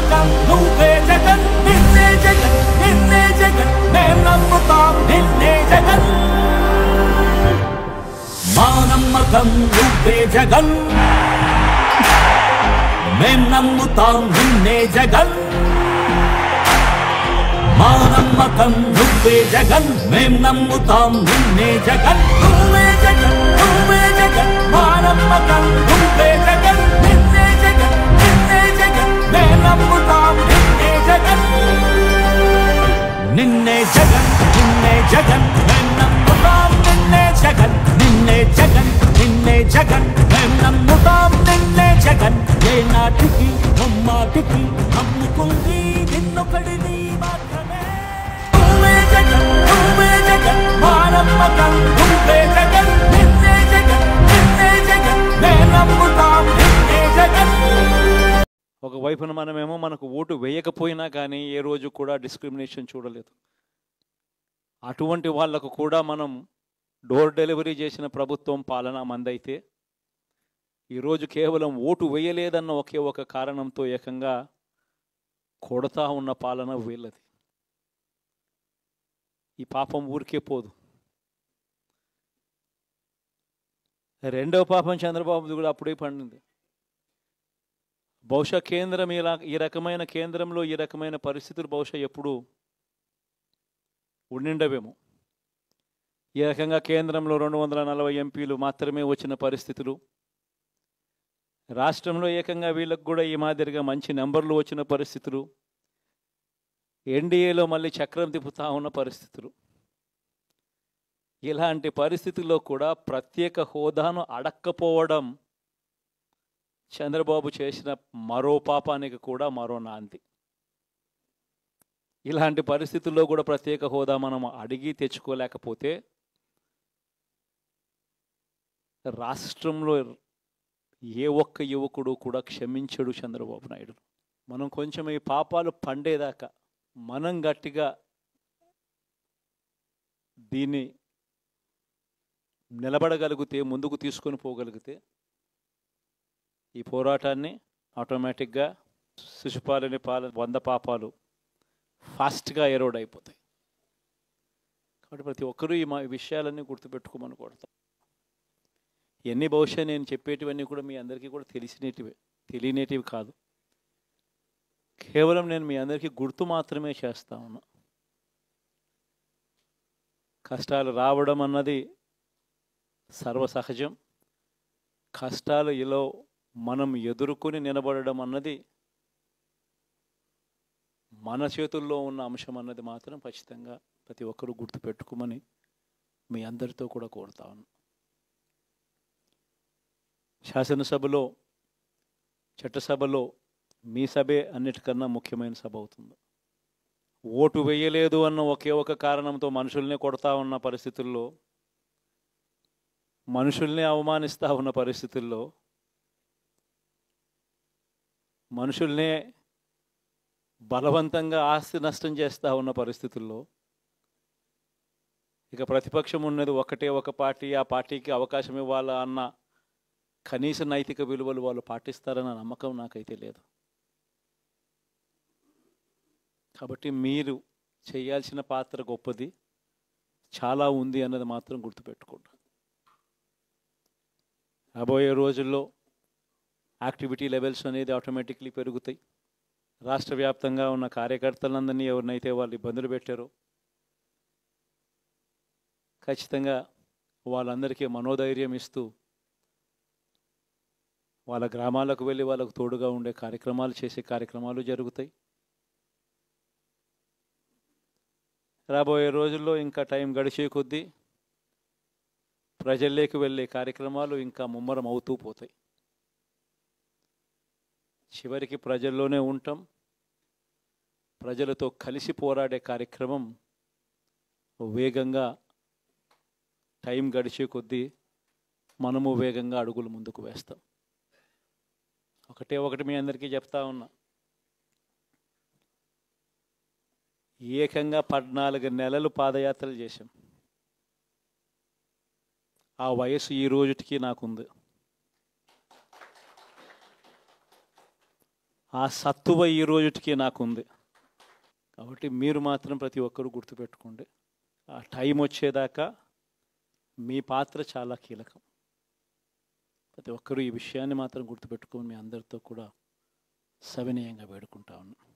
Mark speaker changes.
Speaker 1: నమ్మకం నువ్వే జగన్ నిన్నే జగన్ నిన్నే జగన్ మేం నమ్ముతాం నిన్నే జగన్ మా నమ్మకం నువ్వే జగన్ మేం నమ్ముతాం నిన్నే జగన్ మా నమ్మకం నువ్వే జగన్ మేం నమ్ముతాం నిన్నే జగన్ నువ్వే జగన్ నువ్వే జగన్ మా నమ్మకం నువ్వే జగన్ నిన్నే జగన్ నిన్నే జగన్ మేం నమ్ముతాం నిన్నే జగన్ నిన్నే జగన్ నిన్నే జగన్ మేం నమ్ముతాం నిన్నే జగన్ నిన్నే జగన్ నిన్నే జగన్ మేం నమ్ముతాం నిన్నే జగన్ ఏ నాటికి ముమ్మాటికి నమ్ముకుంది నిన్నొకడిని మాత్రమే నువ్వే జగన్ నువ్వే జగన్ మా నమ్మకం నువ్వే జగన్ నిన్నే జగన్ నిన్నే జగన్ మేం నమ్ముతాం నిన్నే జగన్.
Speaker 2: ఒకవైపున మనమేమో మనకు ఓటు వేయకపోయినా కానీ ఏ రోజు కూడా డిస్క్రిమినేషన్ చూడలేదు. అటువంటి వాళ్లకు కూడా మనం డోర్ డెలివరీ చేసిన ప్రభుత్వం పాలన మందైతే ఈరోజు కేవలం ఓటు వేయలేదన్న ఒకే ఒక కారణంతో ఏకంగా కొడతా ఉన్న పాలన వీళ్ళది. ఈ పాపం ఊరికే పోదు. రెండవ పాపం చంద్రబాబుది కూడా అప్పుడే పండింది. బహుశా కేంద్రం ఈ రకమైన కేంద్రంలో ఈ రకమైన పరిస్థితులు బహుశా ఎప్పుడు ఉండిండవేమో. ఈ రకంగా కేంద్రంలో 240 ఎంపీలు మాత్రమే వచ్చిన పరిస్థితులు, రాష్ట్రంలో ఏకంగా వీళ్ళకు కూడా ఈ మాదిరిగా మంచి నెంబర్లు వచ్చిన పరిస్థితులు, ఎన్డీఏలో మళ్ళీ చక్రం తిప్పుతా ఉన్న పరిస్థితులు. ఇలాంటి పరిస్థితుల్లో కూడా ప్రత్యేక హోదాను అడక్కపోవడం చంద్రబాబు చేసిన మరో పాపానికి కూడా మరో నాంది. ఇలాంటి పరిస్థితుల్లో కూడా ప్రత్యేక హోదా మనం అడిగి తెచ్చుకోలేకపోతే రాష్ట్రంలో ఏ ఒక్క యువకుడు కూడా క్షమించడు చంద్రబాబు నాయుడు. మనం కొంచెం ఈ పాపాలు పండేదాకా మనం గట్టిగా దీన్ని నిలబడగలిగితే, ముందుకు తీసుకొని పోగలిగితే ఈ పోరాటాన్ని ఆటోమేటిక్గా శిశుపాలని 100 పాపాలు ఫాస్ట్గా ఎరోడ్ అయిపోతాయి. కాబట్టి ప్రతి ఒక్కరూ ఈ విషయాలన్నీ గుర్తుపెట్టుకోమని కోరుతాం. ఇవన్నీ బహుశా నేను చెప్పేటివన్నీ కూడా మీ అందరికీ కూడా తెలియనేటివి కాదు. కేవలం నేను మీ అందరికీ గుర్తు మాత్రమే చేస్తా ఉన్నా. కష్టాలు రావడం అన్నది సర్వసహజం. కష్టాలు ఇలా మనం ఎదుర్కొని నిలబడడం అన్నది మన చేతుల్లో ఉన్న అంశం అన్నది మాత్రం ఖచ్చితంగా ప్రతి ఒక్కరూ గుర్తుపెట్టుకోమని మీ అందరితో కూడా కోరుతా ఉన్నా. శాసనసభలో, చట్టసభలో మీ సభే అన్నిటికన్నా ముఖ్యమైన సభ అవుతుంది. ఓటు వేయలేదు అన్న ఒకే ఒక కారణంతో మనుషుల్ని కొడతా ఉన్న పరిస్థితుల్లో, మనుషుల్ని అవమానిస్తూ ఉన్న పరిస్థితుల్లో, మనుషుల్నే బలవంతంగా ఆస్తి నష్టం చేస్తూ ఉన్న పరిస్థితుల్లో ఇక ప్రతిపక్షం ఉన్నది ఒకటే ఒక పార్టీ, ఆ పార్టీకి అవకాశం ఇవ్వాలా అన్న కనీస నైతిక విలువలు వాళ్ళు పాటిస్తారన్న నమ్మకం నాకైతే లేదు. కాబట్టి మీరు చేయాల్సిన పాత్ర గొప్పది, చాలా ఉంది అన్నది మాత్రం గుర్తుపెట్టుకోండి. రాబోయే రోజుల్లో యాక్టివిటీ లెవెల్స్ అనేది ఆటోమేటిక్లీ పెరుగుతాయి. రాష్ట్ర వ్యాప్తంగా ఉన్న కార్యకర్తలందరినీ ఎవరినైతే వాళ్ళు ఇబ్బందులు పెట్టారో ఖచ్చితంగా వాళ్ళందరికీ మనోధైర్యం ఇస్తూ వాళ్ళ గ్రామాలకు వెళ్ళి వాళ్ళకు తోడుగా ఉండే చేసే కార్యక్రమాలు జరుగుతాయి. రాబోయే రోజుల్లో ఇంకా టైం గడిచే కొద్దీ ప్రజల్లోకి వెళ్ళే కార్యక్రమాలు ఇంకా ముమ్మరం అవుతూ పోతాయి. చివరికి ప్రజల్లోనే ఉంటాం. ప్రజలతో కలిసి పోరాడే కార్యక్రమం వేగంగా టైం గడిచే కొద్దీ మనము వేగంగా అడుగులు ముందుకు వేస్తాం. ఒకటి మీ అందరికీ చెప్తా ఉన్నా, ఏకంగా 14 నెలలు పాదయాత్రలు చేశాం. ఆ వయసు ఈ రోజుటికి నాకుంది. ఆ సత్తువ ఈ రోజుకి నాకు ఉంది. కాబట్టి మీరు మాత్రం ప్రతి ఒక్కరూ గుర్తుపెట్టుకోండి, ఆ టైం వచ్చేదాకా మీ పాత్ర చాలా కీలకం. ప్రతి ఒక్కరూ ఈ విషయాన్ని మాత్రం గుర్తుపెట్టుకొని మీ అందరితో కూడా సవినయంగా వేడుకుంటా ఉన్నాను.